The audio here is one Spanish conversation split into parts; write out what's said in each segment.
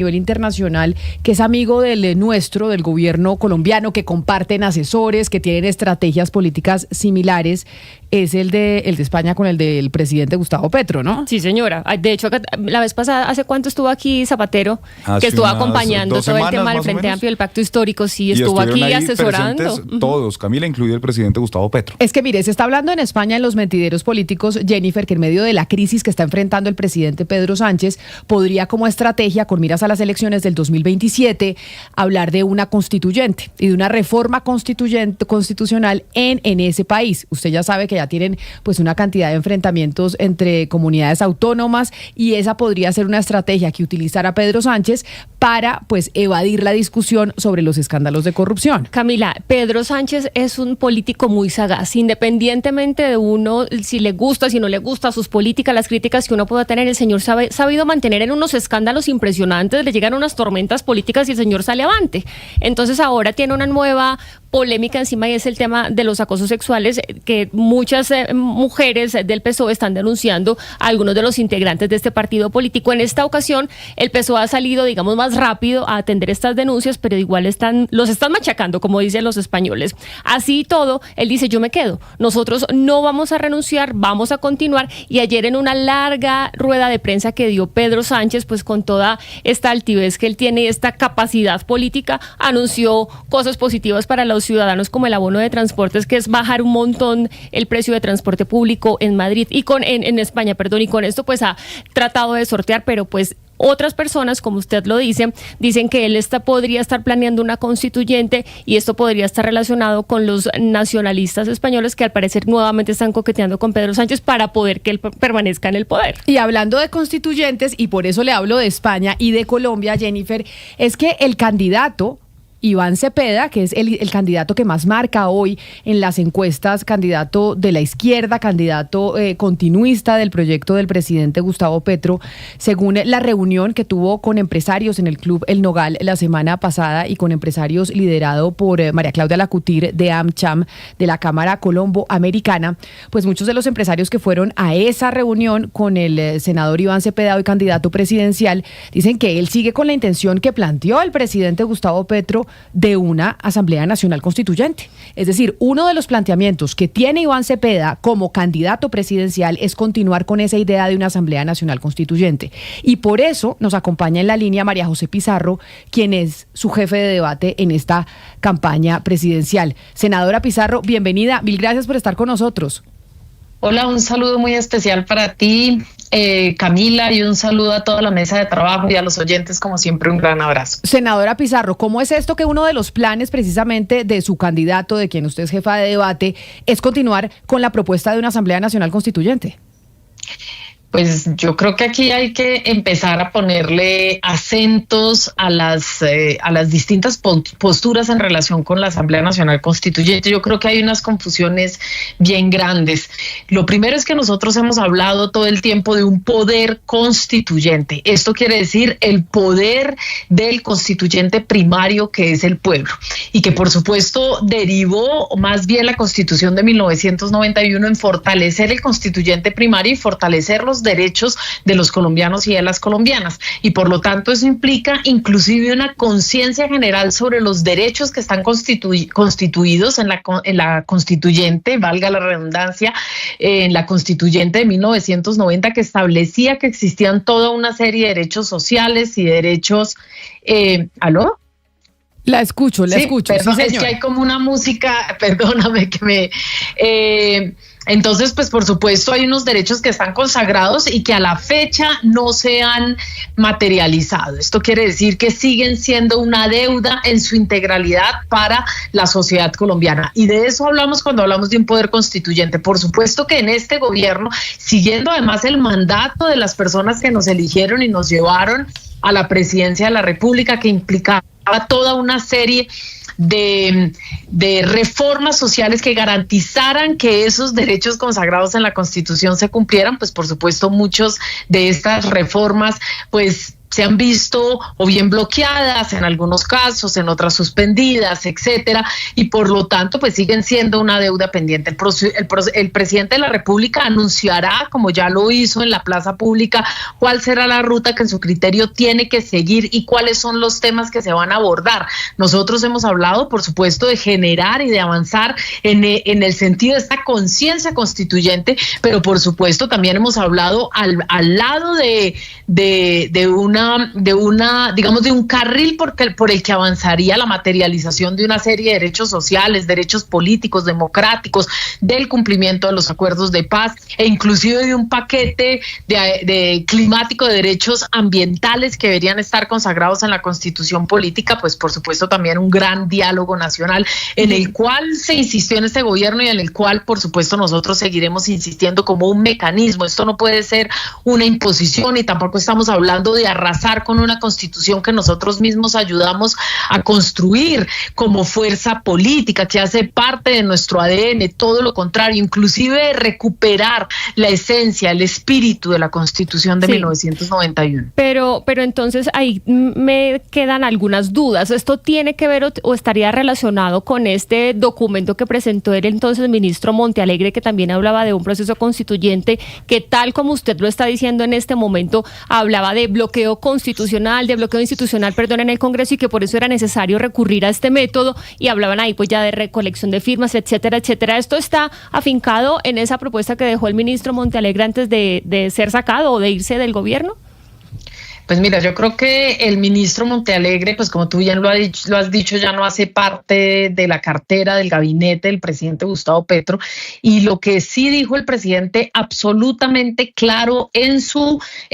nivel internacional, que es amigo del nuestro, del gobierno colombiano, que comparten asesores, que tienen estrategias políticas similares, es el de España con el del presidente Gustavo Petro, ¿no? Sí, señora. De hecho, la vez pasada, ¿hace cuánto estuvo aquí Zapatero? Que estuvo acompañando todo el tema del Frente Amplio, del Pacto Histórico, sí, estuvo aquí asesorando. Todos, Camila, incluido el presidente Gustavo Petro. Es que mire, se está hablando en España en los mentideros políticos, Jennifer, que en medio de la crisis que está enfrentando el presidente Pedro Sánchez, podría como estrategia, con miras a las elecciones del 2027, hablar de una constituyente y de una reforma constitucional en ese país. Usted ya sabe que ya tienen pues una cantidad de enfrentamientos entre comunidades autónomas y esa podría ser una estrategia que utilizara Pedro Sánchez para pues evadir la discusión sobre los escándalos de corrupción. Camila, Pedro Sánchez es un político muy sagaz, independientemente de uno, si le gusta, si no le gusta, sus políticas, las críticas que uno pueda tener, el señor sabido mantener en unos escándalos impresionantes, le llegan unas tormentas políticas y el señor sale avante. Entonces ahora tiene una nueva polémica encima y es el tema de los acosos sexuales que muchas mujeres del PSOE están denunciando a algunos de los integrantes de este partido político. En esta ocasión el PSOE ha salido, digamos, más rápido a atender estas denuncias, pero igual los están machacando, como dicen los españoles. Así y todo, él dice, yo me quedo, nosotros no vamos a renunciar, vamos a continuar. Y ayer en una larga rueda de prensa que dio Pedro Sánchez, pues con toda esta altivez que él tiene, esta capacidad política, anunció cosas positivas para los ciudadanos como el abono de transportes, que es bajar un montón el precio de transporte público en Madrid y en España, y con esto pues ha tratado de sortear, pero pues otras personas, como usted lo dice, dicen que él podría estar planeando una constituyente y esto podría estar relacionado con los nacionalistas españoles que al parecer nuevamente están coqueteando con Pedro Sánchez para poder que él permanezca en el poder. Y hablando de constituyentes, y por eso le hablo de España y de Colombia, Jennifer, es que el candidato Iván Cepeda, que es el candidato que más marca hoy en las encuestas, candidato de la izquierda, candidato continuista del proyecto del presidente Gustavo Petro, según la reunión que tuvo con empresarios en el Club El Nogal la semana pasada y con empresarios liderado por María Claudia Lacutir de AmCham, de la Cámara Colombo Americana, pues muchos de los empresarios que fueron a esa reunión con el senador Iván Cepeda, hoy candidato presidencial, dicen que él sigue con la intención que planteó el presidente Gustavo Petro de una Asamblea Nacional Constituyente. Es decir, uno de los planteamientos que tiene Iván Cepeda como candidato presidencial es continuar con esa idea de una Asamblea Nacional Constituyente. Y por eso nos acompaña en la línea María José Pizarro, quien es su jefe de debate en esta campaña presidencial. Senadora Pizarro, bienvenida. Mil gracias por estar con nosotros. Hola, un saludo muy especial para ti, Camila, y un saludo a toda la mesa de trabajo y a los oyentes, como siempre, un gran abrazo. Senadora Pizarro, ¿cómo es esto que uno de los planes precisamente de su candidato, de quien usted es jefa de debate, es continuar con la propuesta de una Asamblea Nacional Constituyente? Pues yo creo que aquí hay que empezar a ponerle acentos a las distintas posturas en relación con la Asamblea Nacional Constituyente. Yo creo que hay unas confusiones bien grandes. Lo primero es que nosotros hemos hablado todo el tiempo de un poder constituyente. Esto quiere decir el poder del constituyente primario, que es el pueblo, y que por supuesto derivó más bien la Constitución de 1991 en fortalecer el constituyente primario y fortalecer los derechos de los colombianos y de las colombianas, y por lo tanto eso implica inclusive una conciencia general sobre los derechos que están constituidos en la constituyente, valga la redundancia, en la constituyente de 1990, que establecía que existían toda una serie de derechos sociales y derechos... ¿Aló? La escucho. Perdón, sí, es que hay como una música, perdóname que me... Entonces, pues por supuesto hay unos derechos que están consagrados y que a la fecha no se han materializado. Esto quiere decir que siguen siendo una deuda en su integralidad para la sociedad colombiana. Y de eso hablamos cuando hablamos de un poder constituyente. Por supuesto que en este gobierno, siguiendo además el mandato de las personas que nos eligieron y nos llevaron a la presidencia de la República, que implicaba toda una serie de reformas sociales que garantizaran que esos derechos consagrados en la Constitución se cumplieran, pues por supuesto muchos de estas reformas pues se han visto o bien bloqueadas en algunos casos, en otras suspendidas, etcétera, y por lo tanto pues siguen siendo una deuda pendiente. El presidente de la República anunciará, como ya lo hizo en la plaza pública, cuál será la ruta que en su criterio tiene que seguir y cuáles son los temas que se van a abordar. Nosotros hemos hablado, por supuesto, de generar y de avanzar en el sentido de esta conciencia constituyente, pero por supuesto también hemos hablado al lado de un carril por el que avanzaría la materialización de una serie de derechos sociales, derechos políticos, democráticos, del cumplimiento de los acuerdos de paz e inclusive de un paquete de climático de derechos ambientales que deberían estar consagrados en la Constitución política, pues por supuesto también un gran diálogo nacional en el cual se insistió en este gobierno y en el cual por supuesto nosotros seguiremos insistiendo como un mecanismo. Esto no puede ser una imposición y tampoco estamos hablando de arrasar con una constitución que nosotros mismos ayudamos a construir como fuerza política que hace parte de nuestro ADN, todo lo contrario, inclusive recuperar la esencia, el espíritu de la Constitución de 1991. Pero entonces ahí me quedan algunas dudas. ¿Esto tiene que ver o estaría relacionado con este documento que presentó el entonces ministro Montealegre, que también hablaba de un proceso constituyente que, tal como usted lo está diciendo en este momento, hablaba de bloqueo institucional, en el Congreso, y que por eso era necesario recurrir a este método, y hablaban ahí pues ya de recolección de firmas, etcétera, etcétera? ¿Esto está afincado en esa propuesta que dejó el ministro Montealegre antes de ser sacado o de irse del gobierno? Pues mira, yo creo que el ministro Montealegre, pues como tú bien lo has dicho, ya no hace parte de la cartera del gabinete del presidente Gustavo Petro, y lo que sí dijo el presidente absolutamente claro en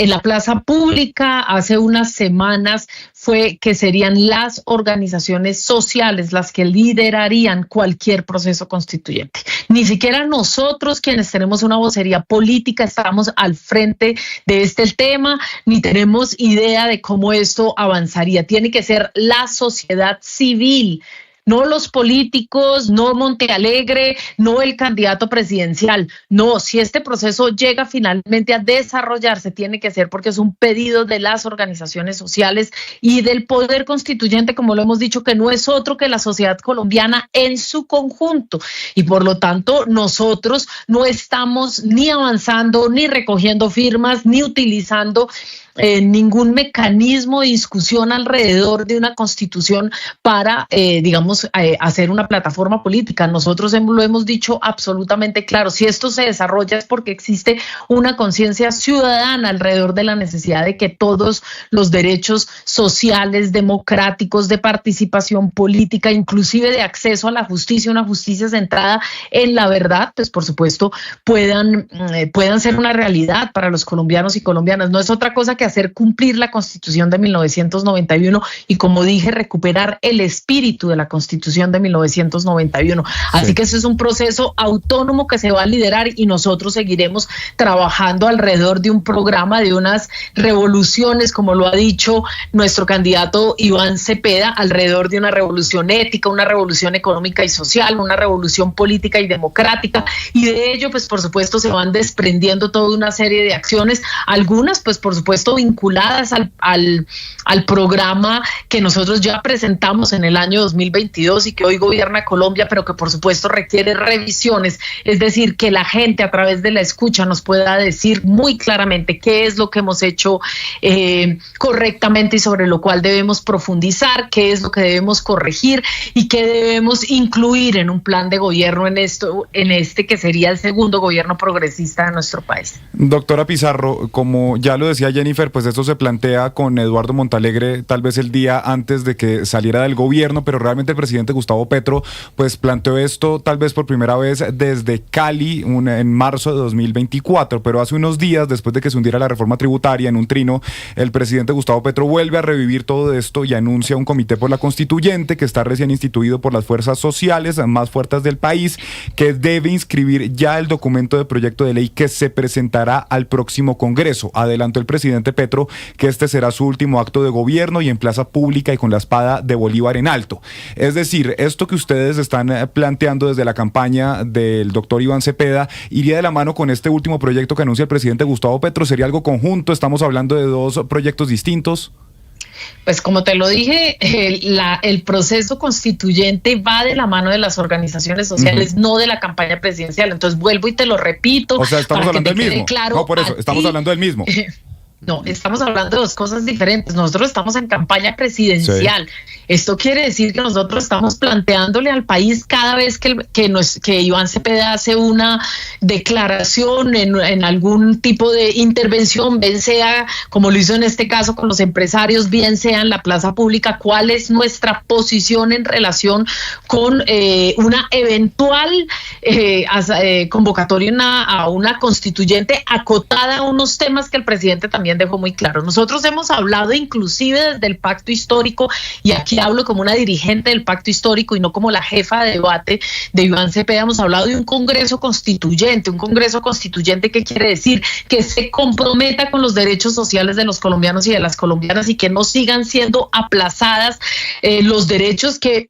la plaza pública hace unas semanas fue que serían las organizaciones sociales las que liderarían cualquier proceso constituyente. Ni siquiera nosotros, quienes tenemos una vocería política, estamos al frente de este tema, ni tenemos idea de cómo esto avanzaría. Tiene que ser la sociedad civil, no los políticos, no Montealegre, no el candidato presidencial. No, si este proceso llega finalmente a desarrollarse, tiene que ser porque es un pedido de las organizaciones sociales y del poder constituyente, como lo hemos dicho, que no es otro que la sociedad colombiana en su conjunto. Y por lo tanto, nosotros no estamos ni avanzando, ni recogiendo firmas, ni utilizando ningún mecanismo de discusión alrededor de una constitución para, hacer una plataforma política. Nosotros lo hemos dicho absolutamente claro. Si esto se desarrolla es porque existe una conciencia ciudadana alrededor de la necesidad de que todos los derechos sociales, democráticos, de participación política, inclusive de acceso a la justicia, una justicia centrada en la verdad, pues por supuesto puedan ser una realidad para los colombianos y colombianas. No es otra cosa que hacer cumplir la Constitución de 1991 y, como dije, recuperar el espíritu de la Constitución de 1991. Así que ese es un proceso autónomo que se va a liderar y nosotros seguiremos trabajando alrededor de un programa, de unas revoluciones, como lo ha dicho nuestro candidato Iván Cepeda, alrededor de una revolución ética, una revolución económica y social, una revolución política y democrática, y de ello, pues por supuesto, se van desprendiendo toda una serie de acciones, algunas, pues por supuesto, vinculadas al programa que nosotros ya presentamos en el año 2022 y que hoy gobierna Colombia, pero que por supuesto requiere revisiones, es decir, que la gente a través de la escucha nos pueda decir muy claramente qué es lo que hemos hecho correctamente y sobre lo cual debemos profundizar, qué es lo que debemos corregir y qué debemos incluir en un plan de gobierno en este que sería el segundo gobierno progresista de nuestro país. Doctora Pizarro, como ya lo decía Jennifer, pues esto se plantea con Eduardo Montealegre tal vez el día antes de que saliera del gobierno, pero realmente el presidente Gustavo Petro pues planteó esto tal vez por primera vez desde Cali en marzo de 2024, pero hace unos días, después de que se hundiera la reforma tributaria en un trino, el presidente Gustavo Petro vuelve a revivir todo esto y anuncia un comité por la constituyente que está recién instituido por las fuerzas sociales más fuertes del país, que debe inscribir ya el documento de proyecto de ley que se presentará al próximo Congreso. Adelantó el presidente Petro que este será su último acto de gobierno y en plaza pública y con la espada de Bolívar en alto. Es decir, esto que ustedes están planteando desde la campaña del doctor Iván Cepeda iría de la mano con este último proyecto que anuncia el presidente Gustavo Petro. ¿Sería algo conjunto? ¿Estamos hablando de dos proyectos distintos? Pues como te lo dije, el proceso constituyente va de la mano de las organizaciones sociales, no de la campaña presidencial. Entonces vuelvo y te lo repito. O sea, estamos hablando del mismo. Claro, no, por eso, estamos hablando del mismo. No, estamos hablando de dos cosas diferentes. Nosotros estamos en campaña presidencial. Sí. Esto quiere decir que nosotros estamos planteándole al país cada vez que Iván Cepeda hace una declaración en algún tipo de intervención, bien sea como lo hizo en este caso con los empresarios, bien sea en la plaza pública, cuál es nuestra posición en relación con una eventual convocatoria a una constituyente acotada a unos temas que el presidente también dejó muy claro. Nosotros hemos hablado inclusive desde el pacto histórico, y aquí hablo como una dirigente del pacto histórico y no como la jefa de debate de Iván Cepeda. Hemos hablado de un Congreso Constituyente. Un Congreso Constituyente, ¿qué quiere decir? Que se comprometa con los derechos sociales de los colombianos y de las colombianas y que no sigan siendo aplazadas los derechos que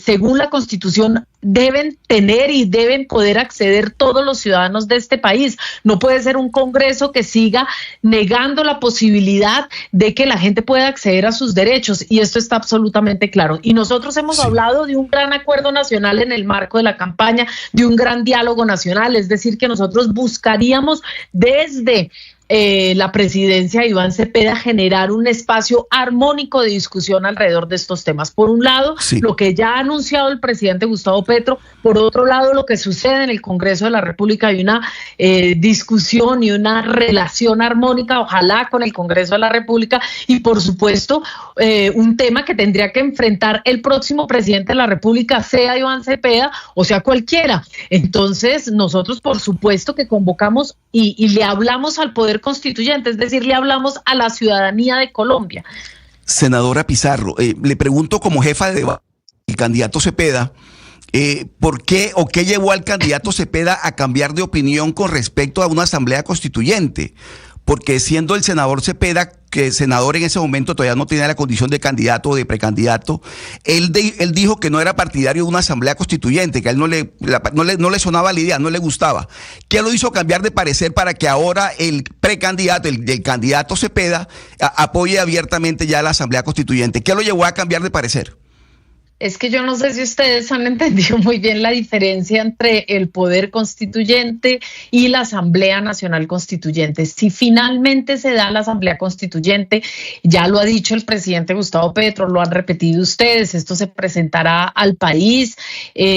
según la Constitución deben tener y deben poder acceder todos los ciudadanos de este país. No puede ser un Congreso que siga negando la posibilidad de que la gente pueda acceder a sus derechos, y esto está absolutamente claro. Y nosotros hemos hablado de un gran acuerdo nacional en el marco de la campaña, de un gran diálogo nacional, es decir, que nosotros buscaríamos desde la presidencia de Iván Cepeda generar un espacio armónico de discusión alrededor de estos temas. Por un lado, lo que ya ha anunciado el presidente Gustavo Petro; por otro lado, lo que sucede en el Congreso de la República. Hay una discusión y una relación armónica, ojalá, con el Congreso de la República, y por supuesto un tema que tendría que enfrentar el próximo presidente de la República, sea Iván Cepeda o sea cualquiera. Entonces nosotros por supuesto que convocamos y le hablamos al Poder Constituyente, es decir, le hablamos a la ciudadanía de Colombia. Senadora Pizarro, le pregunto como jefa de debate, el candidato Cepeda, ¿por qué o qué llevó al candidato Cepeda a cambiar de opinión con respecto a una asamblea constituyente? Porque siendo el senador Cepeda, que senador en ese momento todavía no tenía la condición de candidato o de precandidato, él dijo que no era partidario de una asamblea constituyente, que a él no le sonaba la idea, no le gustaba. ¿Qué lo hizo cambiar de parecer para que ahora el precandidato, el candidato Cepeda, apoye abiertamente ya la asamblea constituyente? ¿Qué lo llevó a cambiar de parecer? Es que yo no sé si ustedes han entendido muy bien la diferencia entre el Poder Constituyente y la Asamblea Nacional Constituyente. Si finalmente se da la Asamblea Constituyente, ya lo ha dicho el presidente Gustavo Petro, lo han repetido ustedes, esto se presentará al país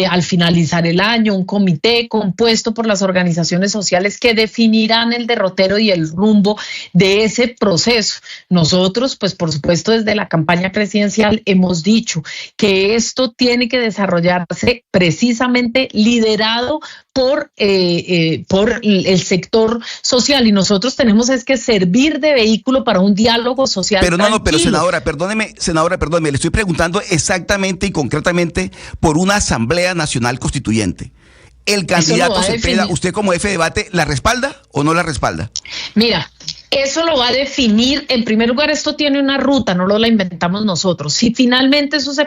al finalizar el año, un comité compuesto por las organizaciones sociales que definirán el derrotero y el rumbo de ese proceso. Nosotros, pues por supuesto, desde la campaña presidencial hemos dicho que esto tiene que desarrollarse precisamente liderado por el sector social, y nosotros tenemos que servir de vehículo para un diálogo social. Pero pero senadora, perdóneme, le estoy preguntando exactamente y concretamente por una Asamblea Nacional Constituyente. ¿El candidato Cepeda, usted como jefe de debate, la respalda o no la respalda? Mira, eso lo va a definir, en primer lugar, esto tiene una ruta, no la inventamos nosotros. Si finalmente eso se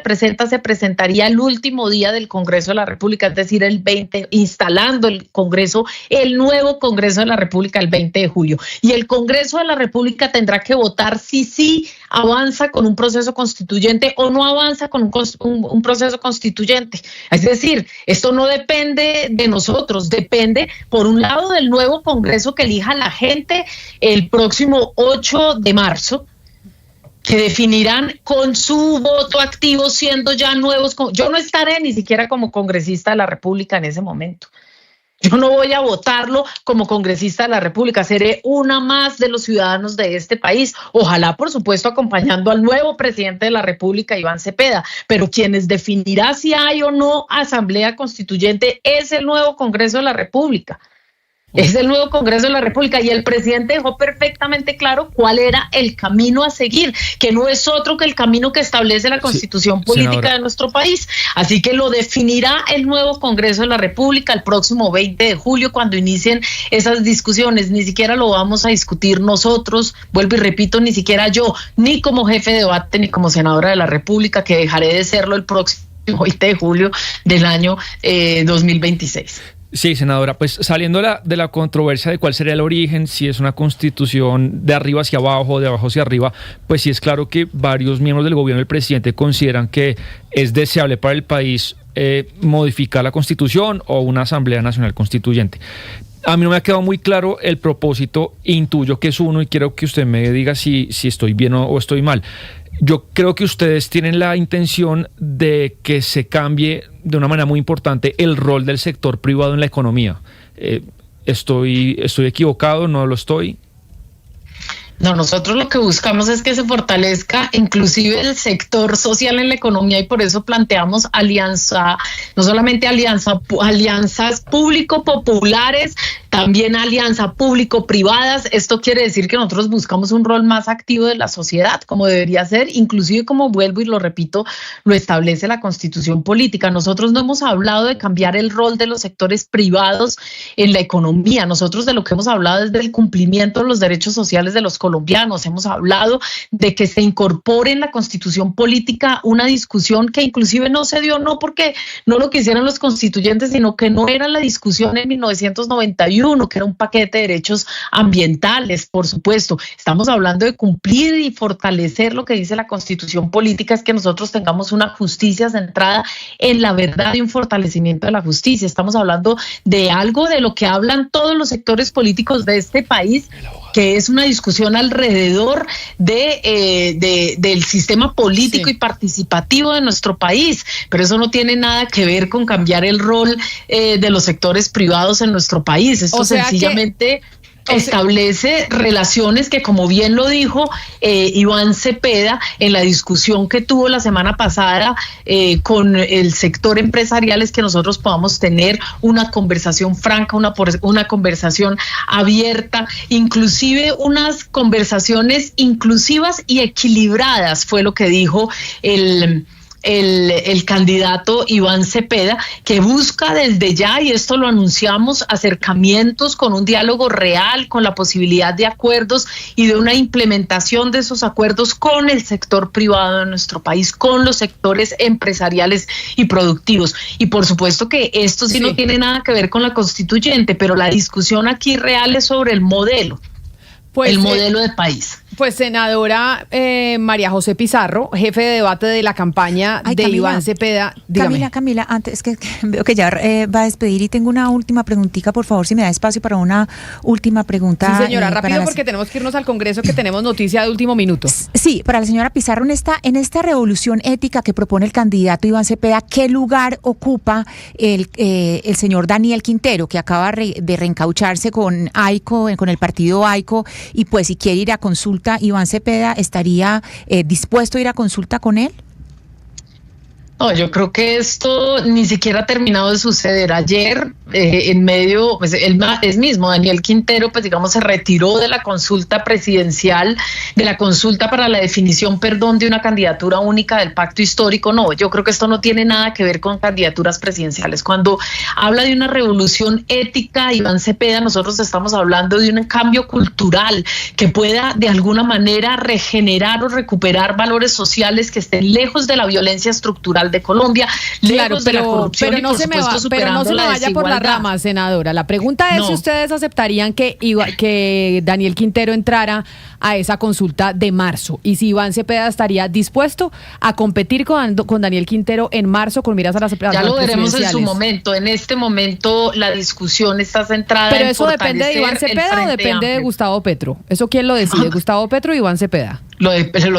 presentaría el último día del Congreso de la República, es decir, el 20, instalando el nuevo Congreso de la República el 20 de julio. Y el Congreso de la República tendrá que votar si sí avanza con un proceso constituyente o no avanza con un proceso constituyente. Es decir, esto no depende de nosotros, depende, por un lado, del nuevo Congreso que elija la gente el próximo 8 de marzo, que definirán con su voto activo, siendo ya nuevos. Yo no estaré ni siquiera como congresista de la República en ese momento. Yo no voy a votarlo como congresista de la República, seré una más de los ciudadanos de este país, ojalá por supuesto acompañando al nuevo presidente de la República, Iván Cepeda, pero quienes definirá si hay o no asamblea constituyente es el nuevo Congreso de la República. Es el nuevo Congreso de la República y el presidente dejó perfectamente claro cuál era el camino a seguir, que no es otro que el camino que establece la Constitución política de nuestro país. Así que lo definirá el nuevo Congreso de la República el próximo 20 de julio cuando inicien esas discusiones. Ni siquiera lo vamos a discutir nosotros, vuelvo y repito, ni siquiera yo, ni como jefe de debate, ni como senadora de la República, que dejaré de serlo el próximo 20 de julio del año 2026. Sí, senadora, pues saliendo de la controversia de cuál sería el origen, si es una constitución de arriba hacia abajo, de abajo hacia arriba, pues sí es claro que varios miembros del gobierno del presidente consideran que es deseable para el país modificar la constitución o una asamblea nacional constituyente. A mí no me ha quedado muy claro el propósito, intuyo que es uno y quiero que usted me diga si estoy bien o estoy mal. Yo creo que ustedes tienen la intención de que se cambie de una manera muy importante el rol del sector privado en la economía. ¿Estoy equivocado? ¿No lo estoy? No, nosotros lo que buscamos es que se fortalezca inclusive el sector social en la economía y por eso planteamos alianza, no solamente alianzas público-populares, también alianza público-privadas. Esto quiere decir que nosotros buscamos un rol más activo de la sociedad, como debería ser, inclusive como vuelvo y lo repito, lo establece la Constitución política. Nosotros no hemos hablado de cambiar el rol de los sectores privados en la economía. Nosotros de lo que hemos hablado es del cumplimiento de los derechos sociales de los colombianos. Hemos hablado de que se incorpore en la Constitución política una discusión que inclusive no se dio, no porque no lo quisieran los constituyentes, sino que no era la discusión en 1991, que era un paquete de derechos ambientales, por supuesto. Estamos hablando de cumplir y fortalecer lo que dice la Constitución política, es que nosotros tengamos una justicia centrada en la verdad y un fortalecimiento de la justicia. Estamos hablando de algo de lo que hablan todos los sectores políticos de este país, que es una discusión alrededor del sistema político y participativo de nuestro país, pero eso no tiene nada que ver con cambiar el rol de los sectores privados en nuestro país. Esto sencillamente establece relaciones que, como bien lo dijo Iván Cepeda en la discusión que tuvo la semana pasada con el sector empresarial, es que nosotros podamos tener una conversación franca, una conversación abierta, inclusive unas conversaciones inclusivas y equilibradas, fue lo que dijo el candidato Iván Cepeda, que busca desde ya, y esto lo anunciamos, acercamientos con un diálogo real, con la posibilidad de acuerdos y de una implementación de esos acuerdos con el sector privado de nuestro país, con los sectores empresariales y productivos. Y por supuesto que esto sí no tiene nada que ver con la constituyente, pero la discusión aquí real es sobre el modelo. El modelo de país. Pues senadora María José Pizarro, jefe de debate de la campaña de Camila, Iván Cepeda. Dígame. Camila, antes que veo que ya va a despedir y tengo una última preguntita, por favor, si me da espacio para una última pregunta. Sí, señora, rápido porque tenemos que irnos al Congreso, que tenemos noticia de último minuto. Sí, para la señora Pizarro, en esta revolución ética que propone el candidato Iván Cepeda, ¿qué lugar ocupa el señor Daniel Quintero, que acaba de reencaucharse con AICO, con el partido AICO, y pues si quiere ir a consulta, Iván Cepeda estaría dispuesto a ir a consulta con él? No, yo creo que esto ni siquiera ha terminado de suceder. Ayer, en medio, pues él mismo, Daniel Quintero, pues digamos, se retiró de la consulta presidencial, de la consulta para la definición, de una candidatura única del pacto histórico. No, yo creo que esto no tiene nada que ver con candidaturas presidenciales. Cuando habla de una revolución ética, Iván Cepeda, nosotros estamos hablando de un cambio cultural que pueda de alguna manera regenerar o recuperar valores sociales que estén lejos de la violencia estructural de Colombia, claro, de la corrupción, pero no se me vaya por la rama, senadora. La pregunta es si ustedes aceptarían que Daniel Quintero entrara a esa consulta de marzo y si Iván Cepeda estaría dispuesto a competir con Daniel Quintero en marzo con miras a las presidenciales. Ya lo veremos en su momento. En este momento la discusión está centrada en fortalecer. ¿Pero eso depende de Iván Cepeda o depende de Gustavo Petro? ¿Eso quién lo decide? ¿Gustavo Petro o Iván Cepeda? Lo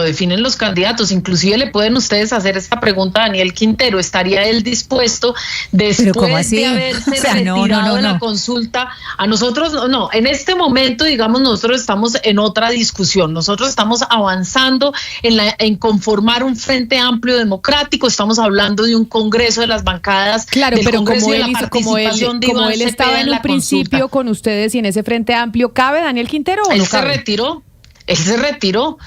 definen los candidatos. Inclusive le pueden ustedes hacer esta pregunta a Daniel Quintero: ¿estaría él dispuesto, después de haberse retirado de la consulta? A nosotros no, en este momento, digamos, nosotros estamos en otra discusión. Nosotros estamos avanzando en conformar un frente amplio democrático. Estamos hablando de un congreso de las bancadas. Claro, pero Congreso como él estaba en un principio con ustedes y en ese frente amplio, ¿cabe Daniel Quintero o no cabe? Él se retiró.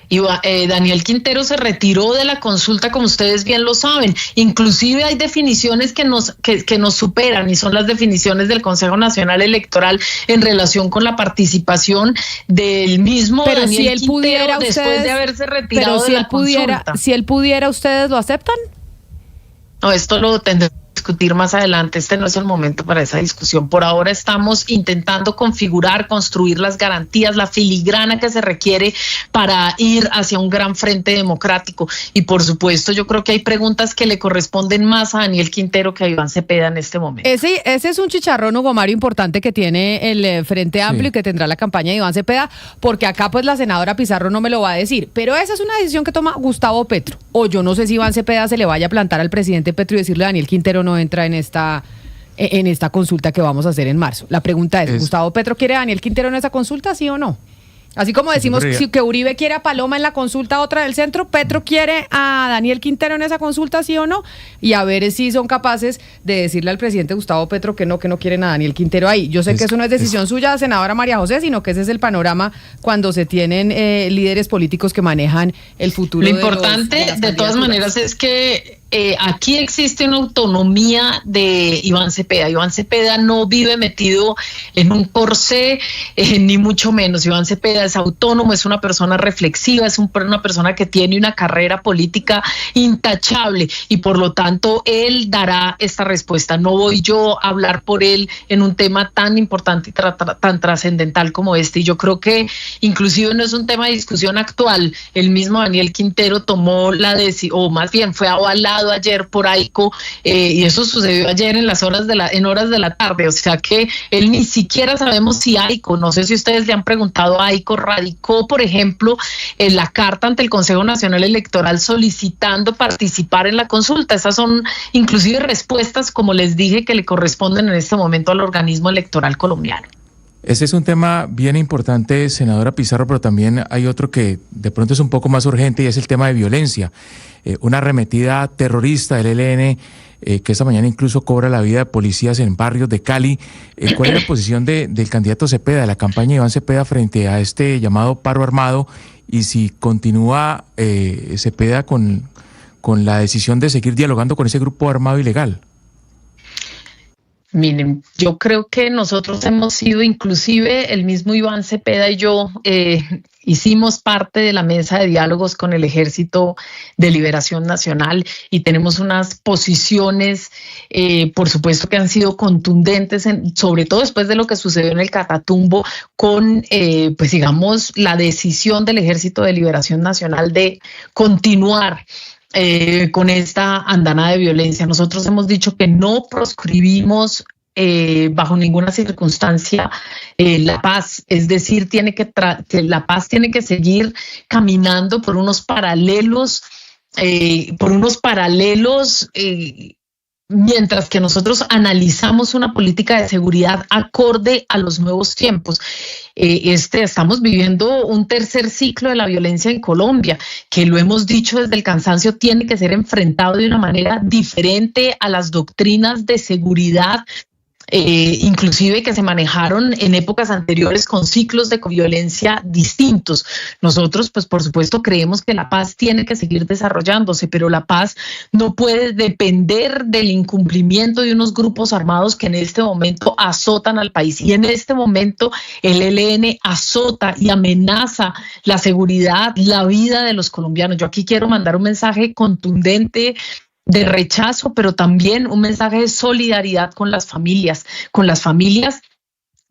Y Daniel Quintero se retiró de la consulta, como ustedes bien lo saben. Inclusive hay definiciones que nos superan, y son las definiciones del Consejo Nacional Electoral en relación con la participación del mismo pero Daniel si él Quintero pudiera, después de haberse retirado pero si de la él pudiera, consulta. Si él pudiera, ¿ustedes lo aceptan? No, esto lo tendremos que discutir más adelante. Este no es el momento para esa discusión. Por ahora estamos intentando construir las garantías, la filigrana que se requiere para ir hacia un gran frente democrático. Y por supuesto, yo creo que hay preguntas que le corresponden más a Daniel Quintero que a Iván Cepeda en este momento. Ese es un chicharrón, Hugo Mario, importante que tiene el Frente Amplio y que tendrá la campaña de Iván Cepeda, porque acá pues la senadora Pizarro no me lo va a decir, pero esa es una decisión que toma Gustavo Petro. O yo no sé si Iván Cepeda se le vaya a plantar al presidente Petro y decirle: Daniel Quintero no entra en esta consulta que vamos a hacer en marzo. La pregunta es, ¿Gustavo Petro quiere a Daniel Quintero en esa consulta, sí o no? Así como decimos que Uribe quiere a Paloma en la consulta otra del centro, Petro quiere a Daniel Quintero en esa consulta, ¿sí o no? Y a ver si son capaces de decirle al presidente Gustavo Petro que no quieren a Daniel Quintero ahí. Yo sé que eso no es decisión suya, senadora María José, sino que ese es el panorama cuando se tienen líderes políticos que manejan el futuro. Lo importante, de todas maneras, es que aquí existe una autonomía de Iván Cepeda. Iván Cepeda no vive metido en un corsé, ni mucho menos. Iván Cepeda es autónomo, es una persona reflexiva, es una persona que tiene una carrera política intachable, y por lo tanto él dará esta respuesta. No voy yo a hablar por él en un tema tan importante y tan trascendental como este. Y yo creo que inclusive no es un tema de discusión actual. El mismo Daniel Quintero tomó la decisión, o más bien fue avalado ayer por AICO, y eso sucedió ayer en horas de la tarde, o sea que él ni siquiera sabemos si AICO, no sé si ustedes le han preguntado a AICO, radicó, por ejemplo, en la carta ante el Consejo Nacional Electoral solicitando participar en la consulta. Esas son inclusive respuestas, como les dije, que le corresponden en este momento al organismo electoral colombiano. Ese es un tema bien importante, senadora Pizarro, pero también hay otro que de pronto es un poco más urgente, y es el tema de violencia. Una arremetida terrorista del ELN que esta mañana incluso cobra la vida de policías en barrios de Cali. ¿Cuál es la posición del candidato Cepeda, de la campaña de Iván Cepeda, frente a este llamado paro armado? Y si continúa Cepeda con la decisión de seguir dialogando con ese grupo armado ilegal. Miren, yo creo que nosotros hemos sido, inclusive el mismo Iván Cepeda y yo, hicimos parte de la mesa de diálogos con el Ejército de Liberación Nacional, y tenemos unas posiciones, por supuesto, que han sido contundentes, sobre todo después de lo que sucedió en el Catatumbo, con, pues digamos, la decisión del Ejército de Liberación Nacional de continuar con esta andanada de violencia. Nosotros hemos dicho que no proscribimos bajo ninguna circunstancia la paz, es decir, la paz tiene que seguir caminando por unos paralelos, mientras que nosotros analizamos una política de seguridad acorde a los nuevos tiempos. Estamos viviendo un tercer ciclo de la violencia en Colombia, que lo hemos dicho desde el cansancio, tiene que ser enfrentado de una manera diferente a las doctrinas de seguridad, inclusive que se manejaron en épocas anteriores con ciclos de violencia distintos. Nosotros, pues por supuesto, creemos que la paz tiene que seguir desarrollándose, pero la paz no puede depender del incumplimiento de unos grupos armados que en este momento azotan al país. Y en este momento el ELN azota y amenaza la seguridad, la vida de los colombianos. Yo aquí quiero mandar un mensaje contundente de rechazo, pero también un mensaje de solidaridad con las familias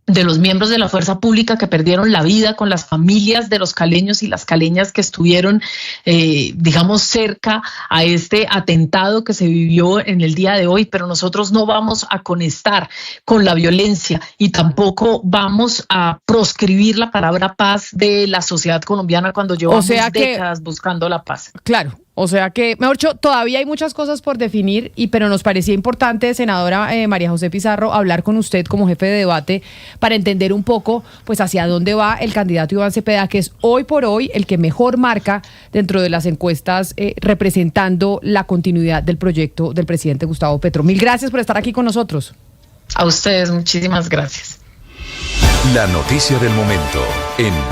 de los miembros de la fuerza pública que perdieron la vida, con las familias de los caleños y las caleñas que estuvieron, digamos, cerca a este atentado que se vivió en el día de hoy, pero nosotros no vamos a conectar con la violencia y tampoco vamos a proscribir la palabra paz de la sociedad colombiana cuando llevamos décadas buscando la paz. Claro. O sea que, mejor dicho, todavía hay muchas cosas por definir, pero nos parecía importante, senadora María José Pizarro, hablar con usted como jefe de debate para entender un poco pues hacia dónde va el candidato Iván Cepeda, que es hoy por hoy el que mejor marca dentro de las encuestas representando la continuidad del proyecto del presidente Gustavo Petro. Mil gracias por estar aquí con nosotros. A ustedes, muchísimas gracias. La noticia del momento en